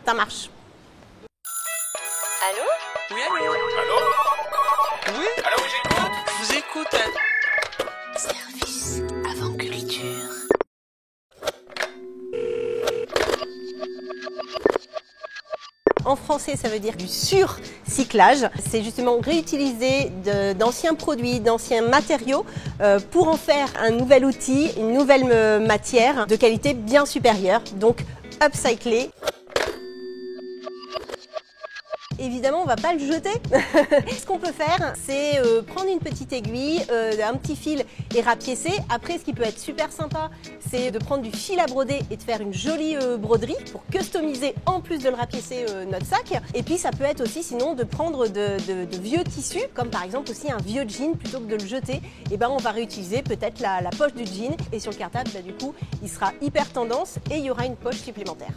Ça marche. Allô? Oui, allô? Allô? Oui? Allô, j'écoute? Je vous écoute. Service avant culture. En français, ça veut dire du surcyclage. C'est justement réutiliser d'anciens produits, d'anciens matériaux pour en faire un nouvel outil, une nouvelle matière de qualité bien supérieure. Donc, upcycler. Évidemment, on ne va pas le jeter. Ce qu'on peut faire, c'est prendre une petite aiguille, un petit fil et rapiécer. Après, ce qui peut être super sympa, c'est de prendre du fil à broder et de faire une jolie broderie pour customiser, en plus de le rapiécer, notre sac. Et puis, ça peut être aussi, sinon, de prendre de vieux tissus, comme par exemple aussi un vieux jean, plutôt que de le jeter. Et ben, on va réutiliser peut-être la poche du jean. Et sur le cartable, du coup, il sera hyper tendance et il y aura une poche supplémentaire.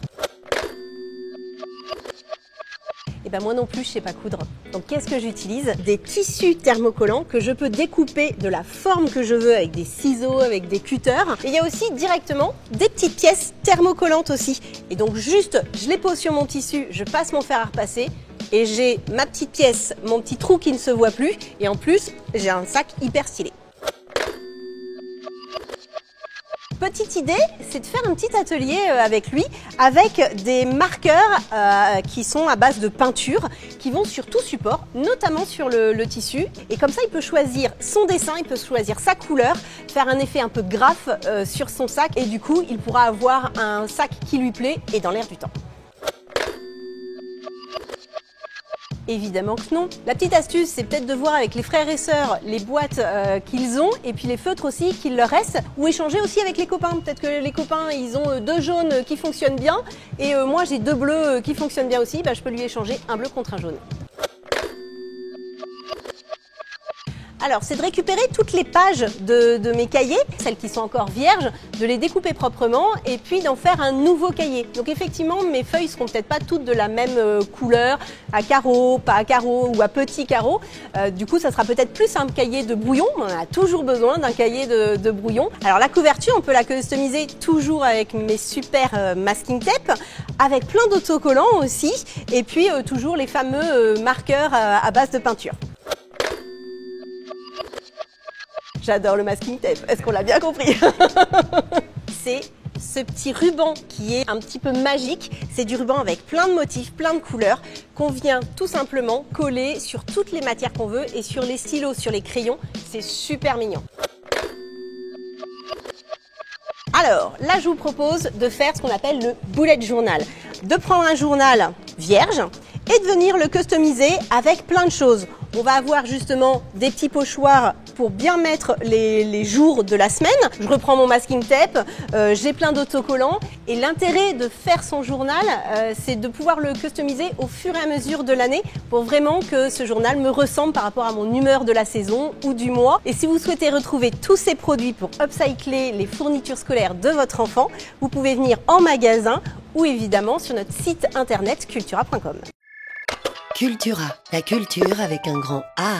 Et ben moi non plus, je sais pas coudre. Donc qu'est-ce que j'utilise? Des tissus thermocollants que je peux découper de la forme que je veux avec des ciseaux, avec des cutters. Et il y a aussi directement des petites pièces thermocollantes aussi. Et donc juste, je les pose sur mon tissu, je passe mon fer à repasser et j'ai ma petite pièce, mon petit trou qui ne se voit plus. Et en plus, j'ai un sac hyper stylé. Petite idée, c'est de faire un petit atelier avec lui, avec des marqueurs qui sont à base de peinture, qui vont sur tout support, notamment sur le tissu. Et comme ça, il peut choisir son dessin, il peut choisir sa couleur, faire un effet un peu graphe sur son sac. Et du coup, il pourra avoir un sac qui lui plaît et dans l'air du temps. Évidemment que non. La petite astuce, c'est peut-être de voir avec les frères et sœurs les boîtes qu'ils ont et puis les feutres aussi qu'il leur reste, ou échanger aussi avec les copains. Peut-être que les copains, ils ont 2 jaunes qui fonctionnent bien et moi j'ai 2 bleus qui fonctionnent bien aussi, je peux lui échanger un bleu contre un jaune. Alors, c'est de récupérer toutes les pages de mes cahiers, celles qui sont encore vierges, de les découper proprement et puis d'en faire un nouveau cahier. Donc effectivement, mes feuilles seront peut-être pas toutes de la même couleur, à carreaux, pas à carreaux ou à petits carreaux. Du coup, ça sera peut-être plus un cahier de brouillon. On a toujours besoin d'un cahier de brouillon. Alors la couverture, on peut la customiser toujours avec mes super masking tape, avec plein d'autocollants aussi, et puis toujours les fameux marqueurs à base de peinture. J'adore le masking tape, est-ce qu'on l'a bien compris? C'est ce petit ruban qui est un petit peu magique. C'est du ruban avec plein de motifs, plein de couleurs, qu'on vient tout simplement coller sur toutes les matières qu'on veut et sur les stylos, sur les crayons. C'est super mignon. Alors, là, je vous propose de faire ce qu'on appelle le bullet journal. De prendre un journal vierge et de venir le customiser avec plein de choses. On va avoir justement des petits pochoirs pour bien mettre les jours de la semaine. Je reprends mon masking tape, j'ai plein d'autocollants. Et l'intérêt de faire son journal, c'est de pouvoir le customiser au fur et à mesure de l'année pour vraiment que ce journal me ressemble par rapport à mon humeur de la saison ou du mois. Et si vous souhaitez retrouver tous ces produits pour upcycler les fournitures scolaires de votre enfant, vous pouvez venir en magasin ou évidemment sur notre site internet cultura.com. Cultura, la culture avec un grand A.